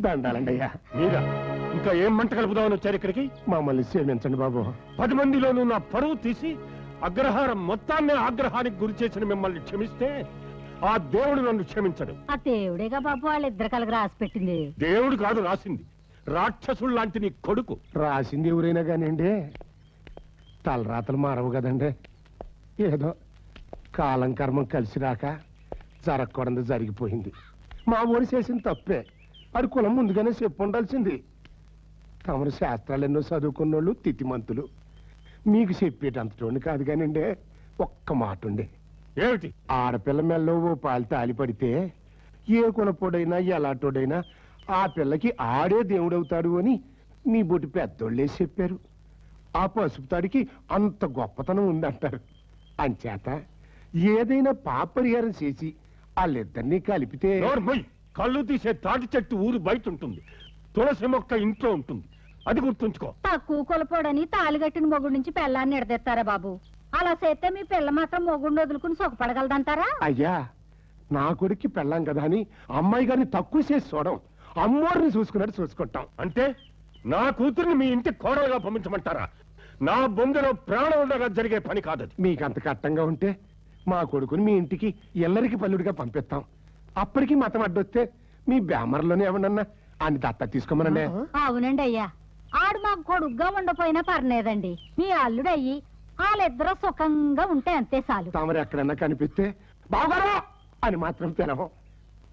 దండాలండి అయ్యా. మీరా ఇంకా ఏం మంట కలుపుదామని వచ్చారు ఇక్కడికి? మమ్మల్ని క్షమించండి బాబు. 10 మందిలోనూ నా పరువు తీసి అగ్రహారం మొత్తాన్ని ఆగ్రహానికి గురి చేసిన మిమ్మల్ని క్షమిస్తే ఆ దేవుడు నన్ను క్షమించడు. ఆ దేవుడేగా బాబు వాళ్ళిద్దరు కలిగి రాసి పెట్టింది. దేవుడు కాదు రాసింది, రాక్షసుడు లాంటి నీ కొడుకు. రాసింది ఎవరైనా కానివ్వండి, తలరాతలు మారవు కదండి. ఏదో కాలం కర్మం కలిసి రాక జరగకూడదు జరిగిపోయింది. మా ఊరు చేసిన తప్పే, అది కులం ముందుగానే చెప్పు ఉండాల్సింది. తమరు శాస్త్రాలు ఎన్నో చదువుకున్నోళ్ళు తితిమంతులు, మీకు చెప్పేటంతటోని కాదు కానివ్వండి. ఒక్క మాట ఉండే, ఏమిటి? ఆడపిల్ల మెల్లో ఓ పాలు తాలి పడితే ఏ కులపోడైనా ఎలాంటోడైనా ఆ పిల్లకి ఆడే దేవుడవుతాడు అని మీ బొట్టి పెద్దోళ్ళే చెప్పారు. ఆ పసుపు తాడికి అంత గొప్పతనం ఉందంటారు. అంచేత ఏదైనా పాపరిహారం చేసి వాళ్ళిద్దరినీ కలిపితే. కళ్ళు తీసే తాటి చెట్టు ఊరు బయట ఉంటుంది, తులసి మొక్క ఇంట్లో ఉంటుంది, అది గుర్తుంచుకో. తక్కువ కొలపోడని తాలిగట్టిన మొగుడు నుంచి పిల్లాన్ని ఎడదెత్తారా బాబు? అలా చేస్తే మీ పిల్ల మాత్రం మొగుడిని వదులుకుని సుఖపడగలదంటారా? అయ్యా, నా కొడుక్కి పెళ్ళాం కదా అని అమ్మాయి గారిని తక్కువ చేసి చూడం, అమ్మోరిని చూసుకున్నట్టు చూసుకుంటాం. అంటే నా కూతుర్ని మీ ఇంటికి కోడలుగా పంపించమంటారా? నా బొందలో ప్రాణం ఉండగా జరిగే పని కాదది. మీకంత కట్టంగా ఉంటే మా కొడుకుని మీ ఇంటికి ఎల్లరికి పల్లుడిగా పంపిస్తాం. అప్పటికి మతం అడ్డొస్తే మీ బ్యామర్లోనే ఏమన్నా అని దత్త తీసుకోమనండి. అవునండి అయ్యా, ఆడు మాకు కొడుగ్గా ఉండపోయినా పర్లేదండి. మీ అల్లుడు అయ్యి వాళ్ళిద్దరూ సుఖంగా ఉంటే అంతే చాలు. తామరు ఎక్కడన్నా కనిపిస్తే బావగారు అని మాత్రం పిలవం,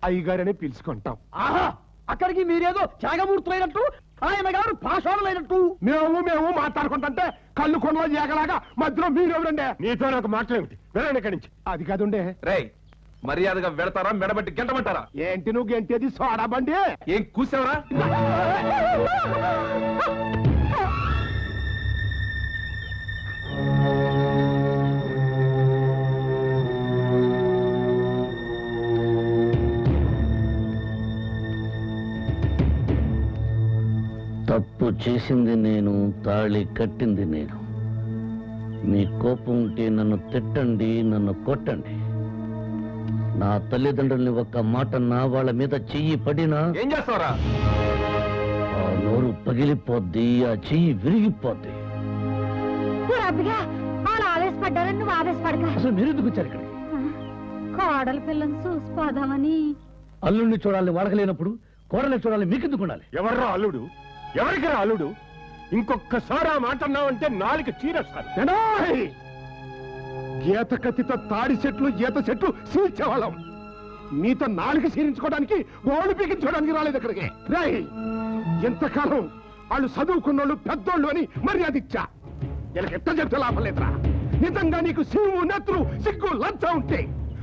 అయ్యగారని పిలుచుకుంటాం. ఆహా, అక్కడికి మీరేదో త్యాగమూర్తులైనట్టు, ఆయన గారు పాషాణులైనట్టు మేము మాట్లాడుకుంటుంటే కళ్ళు కొనలో ఏగలాగా మధ్యలో మీరెవరండి? నీతో నాకు మాట్లాడేమిటి? వెళ్ళండి ఇక్కడి నుంచి. అది కాదుండే. రే, మర్యాదగా వెళతారా మెడబెట్టి గెంటమంటారా? ఏంటి నువ్వు గెంటేది? సోడా బండి ఏం కూసావరా? తప్పు చేసింది నేను, తాళి కట్టింది నేను. మీ కోపం ఉంటే నన్ను తిట్టండి, నన్ను కొట్టండి. నా తల్లిదండ్రుల్ని ఒక్క మాటన్నా, వాళ్ళ మీద చెయ్యి పడినా ఏం చేస్తావరా? ఆ నోరు పగిలిపోద్ది, ఆ చెయ్యి విరిగిపోద్ది. వాళ్ళు ఆవేశపడ్డారని నువ్వు ఆవేశపడక. అసలు మీరెందుకు వచ్చారు ఇక్కడ? కోడల పిల్లని చూసిపోదామని. అల్లుడిని చూడాలని వాళ్ళకలేనప్పుడు కోడల్ని చూడాలని మీకెందుకు ఉండాలి? ఎవర్రా అల్లుడు? ఎవరికి అల్లుడు? ఇంకొక్కసారి ఆ మాట అన్నావంటే నాలుగు చీరేస్తారు. గీత కత్తితో తాడి చెట్లు ఈత చెట్లు సీల్చేవాళ్ళం. మీతో నాలుగు సీరించుకోవడానికి ఓళ్ళు పీకించుకోవడానికి రాలేదు ఇక్కడికి. రాయ్, ఎంతకాలం వాళ్ళు చదువుకున్నోళ్ళు పెద్దోళ్ళు అని మర్యాద ఇచ్చా. ఇలా ఎట్ట చెప్తే లాభం లేదురా. నిజంగా నీకు సిగ్గు నెత్తురు సిగ్గు లంచ ఉంటే,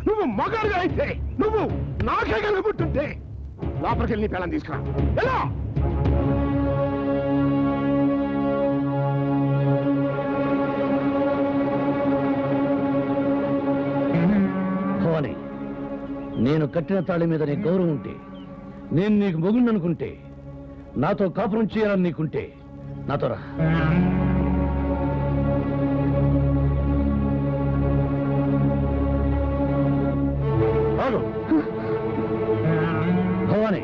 నువ్వు మగారుగా అయితే, నువ్వు నాకే కలుగుతుంటే లోపలికి వెళ్ళి నీ పిల్లని తీసుకురా. ఎలా? భవాని, నేను కట్టిన తాళి మీద నీ గౌరవం ఉంటే, నేను నీకు మొగుణ్ణి అనుకుంటే, నాతో కాపురం చేయాలని నీకుంటే నాతో రా. భవాని,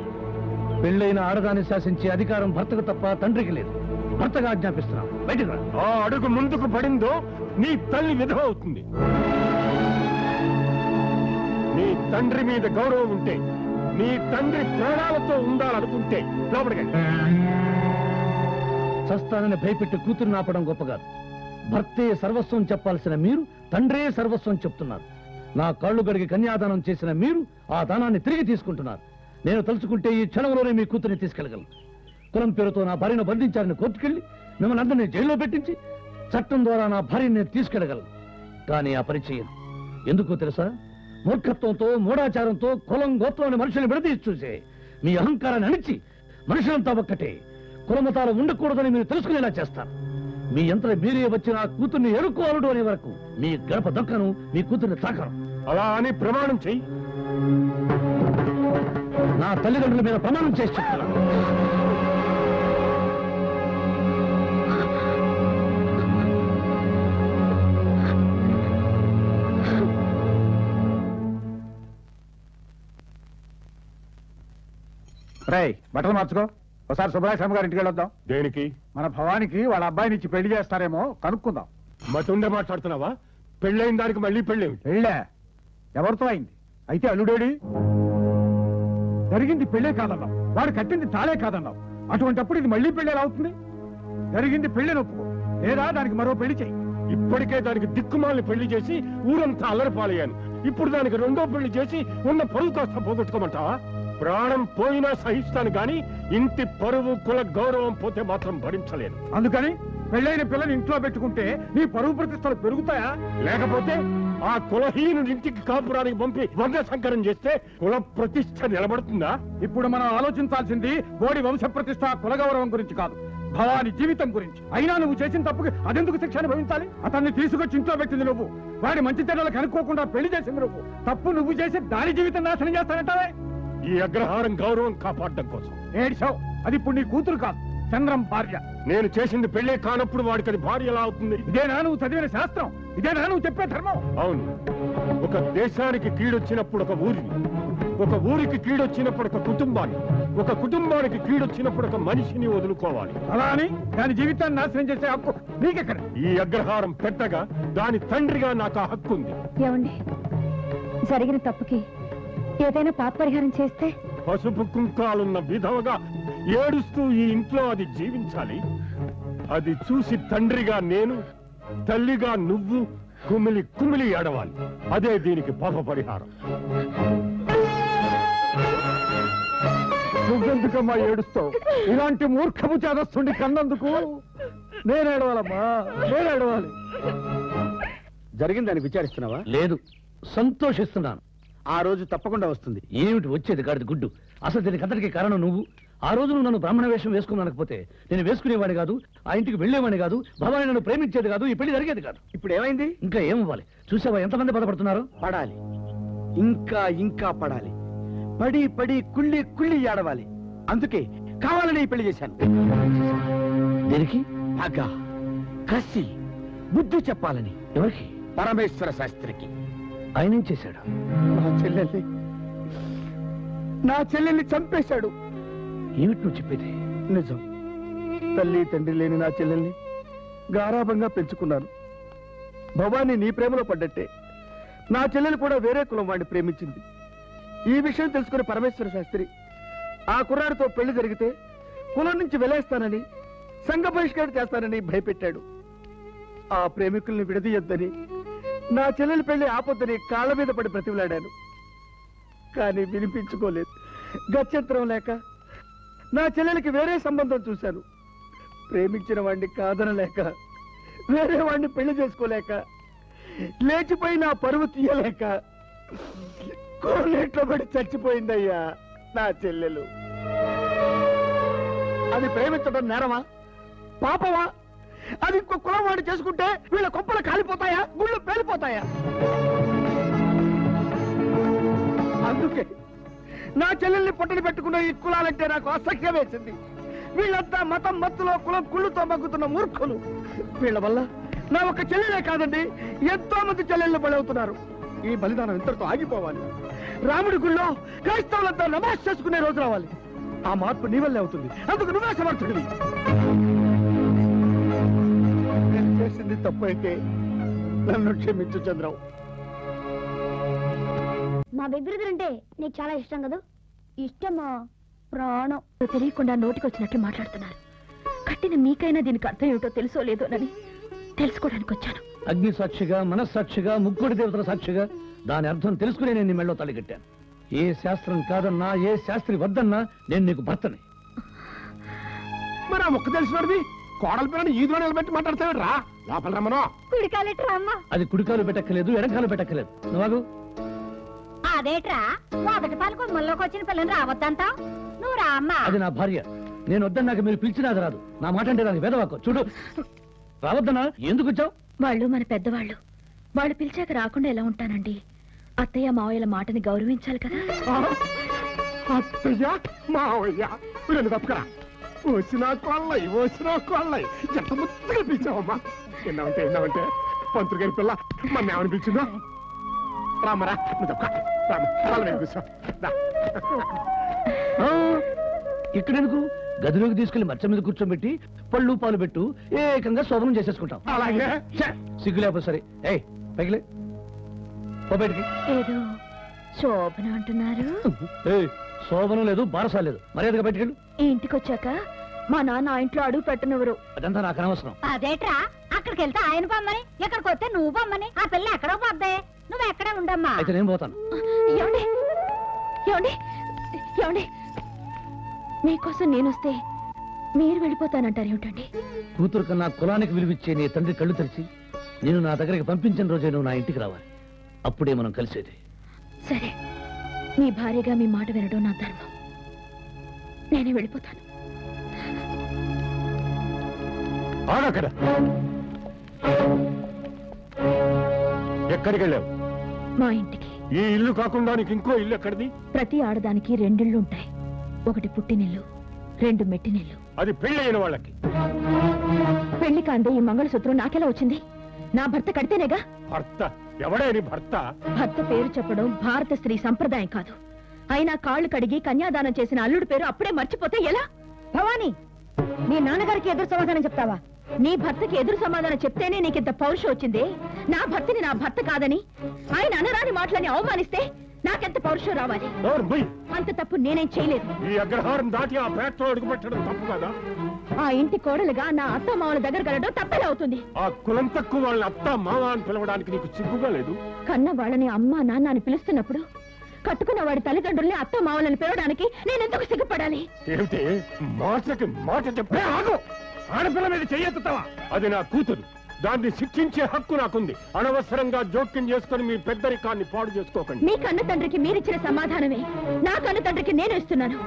పెళ్ళైన ఆడదాన్ని శాసించే అధికారం భర్తకు తప్ప తండ్రికి లేదు. భర్తగా ఆజ్ఞాపిస్తున్నావు, బయటకు రా. ఆ అడుగు ముందుకు పడిందో నీ తల్లి విధవ అవుతుంది. నీ తండ్రి మీద గౌరవం ఉంటే, నీ తండ్రి ప్రాణాలతో ఉండాలనుకుంటే లోపలికి చస్తానని భయపెట్టి కూతురు నాపడం గొప్ప కాదు. భర్తే సర్వస్వం చెప్పాల్సిన మీరు తండ్రే సర్వస్వం చెప్తున్నారు. నా కాళ్ళు గడిగి కన్యాదానం చేసిన మీరు ఆ దానాన్ని తిరిగి తీసుకుంటున్నారు. నేను తలుచుకుంటే ఈ క్షణంలోనే మీ కూతుర్ని తీసుకెళ్లగలను. కులం పేరుతో నా భార్యను బంధించాలని కోర్టుకెళ్లి మిమ్మల్ని అందరినీ జైల్లో పెట్టించి చట్టం ద్వారా నా భార్యని నేను తీసుకెళ్లగలను. కానీ ఆ పని చేయను. ఎందుకో తెలుసా? మూర్ఖత్వంతో, మూఢాచారంతో కులం గోత్రంలోని మనుషుల్ని విడదీసి చూసే మీ అహంకారాన్ని అణిచి మనుషులంతా ఒక్కటే, కులమతాలు ఉండకూడదని మీరు తెలుసుకునేలా చేస్తారు. మీ యంత్రం మీరే వచ్చి నా కూతుర్ని ఎరుకోవాలడు అనే వరకు మీ గడప దక్కను, మీ కూతుర్ని తాకను. అలా అని ప్రమాణం చెయ్యి. నా తల్లిదండ్రుల మీద ప్రమాణం చేసి చెప్తున్నాను. బట్టలు మార్చుకో, ఒకసారి సుబ్బరాశ్రమ గారి ఇంటికి వెళ్ళొద్దాం. దేనికి? మన భవానికి వాళ్ళ అబ్బాయిని ఇచ్చి పెళ్లి చేస్తారేమో కనుక్కుందాం. మతుండే మాట్లాడుతున్నావా? పెళ్ళైన దానికి మళ్ళీ పెళ్ళేమి? పెళ్ళే ఎవరితో అయింది? అయితే అల్లుడేడి? జరిగింది పెళ్ళే కాదన్నావు, వాడు కట్టింది తాళే కాదన్నావు. అటువంటిప్పుడు ఇది మళ్ళీ పెళ్ళి ఎలా అవుతుంది? జరిగింది పెళ్లి నొప్పుకో, లేదా దానికి మరో పెళ్లి చెయ్యి. ఇప్పటికే దానికి దిక్కుమాలని పెళ్లి చేసి ఊరంతా అల్లరి పాలయ్యాను. ఇప్పుడు దానికి రెండో పెళ్లి చేసి ఉన్న పరువు కాస్త పోగొట్టుకోమంటావా? ప్రాణం పోయినా సహిస్తాను గాని ఇంటి పరువు కుల గౌరవం పోతే మాత్రం భరించలేను. అందుకని పెళ్ళైన పిల్లని ఇంట్లో పెట్టుకుంటే నీ పరువు ప్రతిష్టలు పెరుగుతాయా? లేకపోతే ఆ కులహీనుడి ఇంటికి కాపురానికి పంపి వర్ణ సంకరం చేస్తే కుల ప్రతిష్ట నిలబడుతుందా? ఇప్పుడు మనం ఆలోచించాల్సింది బోడి వంశ ప్రతిష్ట కుల గౌరవం గురించి కాదు, భవాని జీవితం గురించి. అయినా నువ్వు చేసిన తప్పుకి అదెందుకు శిక్ష అనుభవించాలి? అతన్ని తీసుకొచ్చి ఇంట్లో పెట్టింది నువ్వు, వాడి మంచి చెడ్డలు కనుక్కోకుండా పెళ్లి చేసింది నువ్వు. తప్పు నువ్వు చేసి దాని జీవితం నాశనం చేస్తానంటావే. ఈ అగ్రహారం గౌరవం కాపాడడం కోసం ఏడ్చావు. అది ఇప్పుడు నీ కూతురు కాదు, చంద్రం భార్య. నేను చేసింది పెళ్లే కానప్పుడు వాడికి అది భార్య ఎలా అవుతుంది? ఇదేనా నువ్వు చదివిన శాస్త్రం? ఇదేనా నువ్వు చెప్పే ధర్మం? అవును, ఒక దేశానికి కీడొచ్చినప్పుడు ఒక ఊరిని, ఒక ఊరికి కీడొచ్చినప్పుడు ఒక కుటుంబాన్ని, ఒక కుటుంబానికి కీడొచ్చినప్పుడు ఒక మనిషిని వదులుకోవాలి. అలా అని దాని జీవితాన్ని నాశనం చేసే హక్కు నీకెక్కడ? ఈ అగ్రహారం పెట్టగా దాని తండ్రిగా నాకు ఆ హక్కు ఉంది. ఏమండి, జరిగిన తప్పుకి ఏదైనా పాప పరిహారం చేస్తే? పసుపు కుంకాలున్న విధవగా ఏడుస్తూ ఈ ఇంట్లో అది జీవించాలి. అది చూసి తండ్రిగా నేను, తల్లిగా నువ్వు కుమిలి కుమిలి ఏడవాలి. అదే దీనికి పాప పరిహారం. నువ్వెందుకమ్మా ఏడుస్తావు? ఇలాంటి మూర్ఖపు చేదస్తుండి కన్నందుకు నేను ఏడవాలమ్మా, నేను ఏడవాలి. జరిగిందని విచారిస్తున్నావా? లేదు, సంతోషిస్తున్నాను. ఆ రోజు తప్పకుండా వస్తుంది. ఏమిటి వచ్చేది గాడిది గుడ్డు? అసలు దీనికి అంతటికీ కారణం నువ్వు. ఆ రోజు నువ్వు నన్ను బ్రాహ్మణ వేషం వేసుకున్నానకపోతే నేను వేసుకునేవాడిని కాదు, ఆ ఇంటికి వెళ్లేవాడిని కాదు, భవాని నన్ను ప్రేమించేది కాదు, ఈ పెళ్లి జరిగేది కాదు. ఇప్పుడు ఏమైంది? ఇంకా ఏమవ్వాలి చూసావా? ఎంతమంది బాధపడుతున్నారు? పడాలి, ఇంకా ఇంకా పడాలి. పడి పడి కుళ్ళి కుళ్ళి ఏడవాలి. అందుకే కావాలని పెళ్లి చేశాను. దేనికి? పగ, కసి, బుద్ధి చెప్పాలని. ఎవరికి? పరమేశ్వర శాస్త్రికి. ఆయన ఏం చేశాడు? నా చెల్లెల్ని చంపేశాడు. ఏమిటి నువ్వు చెప్పేది? నిజం. తల్లి తండ్రి లేని నా చెల్లెల్ని గారాభంగా పెంచుకున్నాను. భవాని నీ ప్రేమలో పడ్డట్టే నా చెల్లెలు కూడా వేరే కులం వాడిని ప్రేమించింది. ఈ విషయం తెలుసుకుని పరమేశ్వర శాస్త్రి ఆ కుర్రాడితో పెళ్లి జరిగితే కులం నుంచి వెలేస్తానని, సంఘ బహిష్కరణ చేస్తానని భయపెట్టాడు. ఆ ప్రేమికుల్ని విడదీయొద్దని, నా చెల్లెలి పెళ్లి ఆపొద్దని కాళ్ళ మీద పడి బ్రతిమలాడాను. కానీ వినిపించుకోలేదు. గత్యంతరం లేక నా చెల్లెలికి వేరే సంబంధం చూశాను. ప్రేమించిన వాడిని కాదనలేక, వేరే వాడిని పెళ్లి చేసుకోలేక, లేచిపోయి నా పరువు తీయలేక కోనేట్లో పడి చచ్చిపోయిందయ్యా నా చెల్లెలు. అది ప్రేమించడం నేరమా, పాపమా? అది ఇంకో కులం వాడు చేసుకుంటే వీళ్ళ కొంపలు కాలిపోతాయా, గుళ్ళు పేలిపోతాయా? అందుకే నా చెల్లెల్ని పొట్టని పెట్టుకున్న ఈ కులాలంటే నాకు అసహ్యం వేసింది. వీళ్ళంతా మతం మత్తులో కులం కుళ్ళుతో మగ్గుతున్న మూర్ఖులు. వీళ్ళ వల్ల నా ఒక చెల్లెలే కాదండి, ఎంతో మంది చెల్లెళ్ళు బలవుతున్నారు. ఈ బలిదానం ఇంతటితో ఆగిపోవాలి. రాముడి గుళ్ళో క్రైస్తవులంతా నమాజ్ చేసుకునే రోజు రావాలి. ఆ మార్పు నీ వల్లే అవుతుంది. అందుకు నువ్వే సమర్థుడివి. నేను చేసింది తప్పు అయితే నన్ను క్షమించు చంద్రం. మా బిగ్రదర్ అంటే నీకు చాలా ఇష్టం కదా? ఇష్టమా? ప్రాణం. తెలియకుండా నోటికి వచ్చినట్లు మాట్లాడుతున్నారు. కట్టిన మీకైనా దీనికి అర్థం ఏమిటో తెలుసో లేదోనని తెలుసుకోవడానికి వచ్చాను. అగ్ని సాక్షిగా, మనస్సాక్షిగా, ముగ్గురు దేవతల సాక్షిగా దాని అర్థం తెలుసుకునే నేను నీ మెళ్ళో తలగట్టాను. ఏ శాస్త్రం కాదన్నా, ఏ శాస్త్రి వద్దన్నా నేను నీకు భర్తని. మరి ఆ మొక్క తెలిసినది కోడల పిల్లని ఈదులో నిలబెట్టి మాట్లాడతాడు. రా లోపల రమ్మను. కుడికాలెట్రా అమ్మ? అది కుడికాలు పెట్టక్కలేదు, ఎడకాలు పెట్టక్కలేదు. నువ్వు అదేట్రా, మొదటి పాలు కొమ్మల్లోకి వచ్చిన పిల్లని రావద్దంటావు? నువ్వు రా అమ్మా. అది నా భార్య. నేను వద్దన్నాక మీరు పిలిచినా అది రాదు. నా మాట అంటే నాకు వేదవాకు. చూడు, రావద్దన్నా. ఎందుకు వచ్చావు? వాళ్ళు మన పెద్దవాళ్ళు. వాళ్ళు పిలిచాక రాకుండా ఎలా ఉంటానండి? అత్తయ్య మావయ్యల మాటని గౌరవించాలి కదా. అత్తయ్య మావయ్య రెండు తప్పుకరా. వచ్చినా కొల్లై, వచ్చినా కొల్లై. ఎంత ముద్దుగా పిలిచావమ్మా. ఎన్నావంటే పంతులు గారి పిల్ల మన ఏమని పిలిచిందో. రామరా, నువ్వు తప్పక రామ కూర్చో. ఇక్కడెందుకు గదిలోకి తీసుకెళ్లి మచ్చ మీద కూర్చోబెట్టి పళ్ళు పాలు పెట్టు ఏకంగా శోభనం చేసేసుకుంటాం. అలాగే సిగ్గు లేకపోతే సరే. ఏయ్ పైకిలే, పో బయటికి. ఏదో శోభన అంటున్నారు. ఏయ్ శోభనం లేదు, బారసా లేదు, మర్యాదగా బయటికెళ్ళు. ఈ ఇంటికి వచ్చాక మా నాన్న ఆ ఇంట్లో అడుగు పెట్టనివ్వరు. అదంతా నాకు అనవసరం. అదేట్రా, అక్కడికి వెళ్తే ఆయన పొమ్మని, ఇక్కడికి వస్తే నువ్వు పొమ్మని. ఆ పిల్ల ఎక్కడో పోద్దే, నువ్వు ఎక్కడే ఉండమ్మా. అయితే నేను పోతాను. ఏమండి ఏమండి ఏమండి, మీకోసం నేనొస్తే మీరు వెళ్ళిపోతానంటారు ఏమిటండి? కూతురు కన్నా కులానికి విలువిచ్చే నీ తండ్రి కళ్ళు తెరిచి నేను నా దగ్గరికి పంపించిన రోజే నువ్వు నా ఇంటికి రావాలి. అప్పుడే మనం కలిసేది. సరే, మీ భార్యగా మీ మాట వినడం నా ధర్మం. నేనే వెళ్ళిపోతాను. ఆగక్కడ. ఎక్కడికి వెళ్ళావు? మా ఇంటికి. ఈ ఇల్లు కాకుండా నీకు ఇంకో ఇల్లు ఎక్కడిది? ప్రతి ఆడదానికి రెండిళ్ళు ఉంటాయి. ఒకటి పుట్టినిల్లు, రెండు మెట్టినిల్లు. అది పెళ్ళైన వాళ్ళకి. పెళ్లి కాందే ఈ మంగళసూత్రం నాకెలా వచ్చింది? నా భర్త కడితేనేగా. భర్త? ఎవడే నీ భర్త? భర్త పేరు చెప్పడం భారత స్త్రీ సంప్రదాయం కాదు. అయినా కాళ్ళు కడిగి కన్యాదానం చేసిన అల్లుడి పేరు అప్పుడే మర్చిపోతే ఎలా? భవానీ, నీ నాన్నగారికి ఎదురు సమాధానం చెప్తావా? నీ భర్తకి ఎదురు సమాధానం చెప్తేనే నీకింత పౌరుషం వచ్చింది. నా భర్తని నా భర్త కాదని ఆయన అనరాని మాటలని అవమానిస్తే నాకెంత పౌరుషం రావాలి? అంత తప్పు నేనేం చేయలేదు. ఈ అగ్రహారం దాటి ఆ పేటలో అడుగుపెట్టడం తప్పు కదా? ఆ ఇంటి కోడలుగా నా అత్త మామల దగ్గర కలడం తప్పేలా అవుతుంది. ఆ కులం తక్కువ వాళ్ళని అత్త మామ అని పిలవడానికి నీకు సిగ్గుగా లేదు? కన్న వాళ్ళని అమ్మ నాన్న అని పిలుస్తున్నప్పుడు కట్టుకున్న వాడి తల్లిదండ్రుల్ని అత్త మామలని పిలవడానికి నేనెందుకు సిగ్గుపడాలి? ఏమిటి మాటకి మాట చెప్పే? ఆగు! ఆడపిల్ల మీద చెయ్యెత్తుతావా? అది నా కూతురు. దాన్ని శిక్షించే హక్కు నాకుంది. అనవసరంగా జోక్యం చేసుకుని మీ పెద్దరికాన్ని పాడు చేసుకోకండి. మీ కన్న తండ్రికి మీరిచ్చిన సమాధానమే నా కన్న తండ్రికి నేను ఇస్తున్నాను.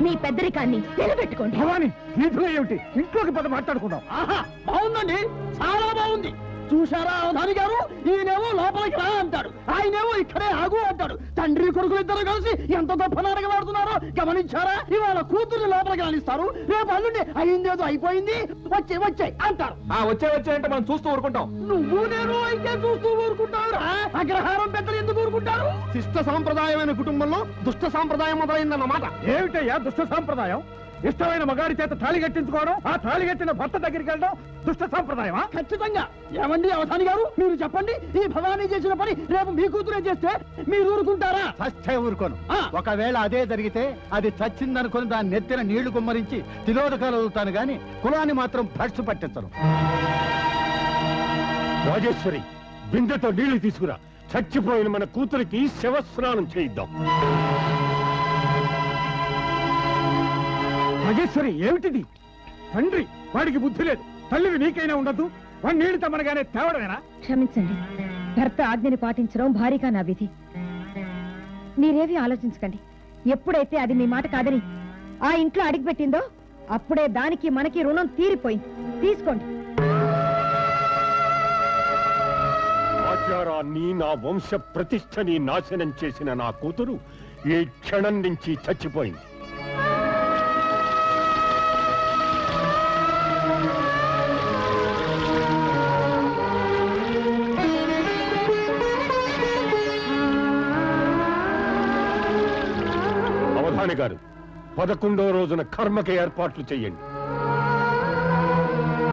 మీ పెద్దరికాన్ని నిలబెట్టుకోండి. భవాని, వీధిలో ఏమిటి? ఇంట్లోకి పద మాట్లాడుకుందాం. ఆహా, బాగుందండి, చాలా బాగుంది. చూశారా అవధాని గారు? ఈయనేమో లోపలికి రా అంటాడు, ఆయనేమో ఇక్కడే ఆగు అంటాడు. తండ్రి కొడుకులు ఇద్దరు కలిసి ఎంత గొప్ప నాటకం ఆడుతున్నారో గమనించారా? ఇవాళ కూతుర్ని లోపలికి రానిస్తారు, రేపు అల్లుండి అయిందేదో అయిపోయింది, వచ్చే అంటారు. వచ్చే అంటే మనం చూస్తూ ఊరుకుంటాం. నువ్వు నేను అయితే చూస్తూ ఊరుకుంటావురా? అగ్రహారం పెద్దలు ఎందుకు ఊరుకుంటారు? శిష్ట సాంప్రదాయమైన కుటుంబంలో దుష్ట సాంప్రదాయం మొదలైందన్నమాట. ఏమిటయ్యా దుష్ట సాంప్రదాయం? ఇష్టమైన మగాడి చేత తాళి కట్టించుకోవడం, ఆ తాళి కట్టిన భర్త దగ్గరికి వెళ్ళడం దుష్ట సాంప్రదాయమా? ఖచ్చితంగా. ఏమండి అవధాని గారు, మీరు చెప్పండి, ఈ భవానీ చేసిన పని రేపు మీ కూతురే చేస్తే మీరు ఊరుకుంటారా? చచ్చే ఊరుకోను. ఒకవేళ అదే జరిగితే అది చచ్చిందనుకుని దాని నెత్తిన నీళ్లు కుమ్మరించి తిలోదకాలు వదులుతాను గాని కులాన్ని మాత్రం భ్రష్టు పట్టించను. రాజేశ్వరి, బిందెతో నీళ్లు తీసుకురా. చచ్చిపోయిన మన కూతురికి శవస్నానం చేయిద్దాం. రాజేశ్వరి, ఏమిటిది? తండ్రి వాడికి బుద్ధి లేదు, తల్లివి నీకైనా ఉండదు. వాడి నీళ్లు తమ్మనగానే తేవడమేనా? క్షమించండి, భర్త ఆజ్ఞని పాటించడం భారీగా నా విధి. మీరేవి ఆలోచించకండి. ఎప్పుడైతే అది మీ మాట కాదని ఆ ఇంట్లో అడిగిపెట్టిందో అప్పుడే దానికి మనకి రుణం తీరిపోయింది. తీసుకోండి. ఆచారాన్ని, నా వంశ ప్రతిష్టని నాశనం చేసిన నా కూతురు ఈ క్షణం నుంచి చచ్చిపోయింది. అవధాని గారు, 11వ రోజున కర్మకి ఏర్పాట్లు చెయ్యండి.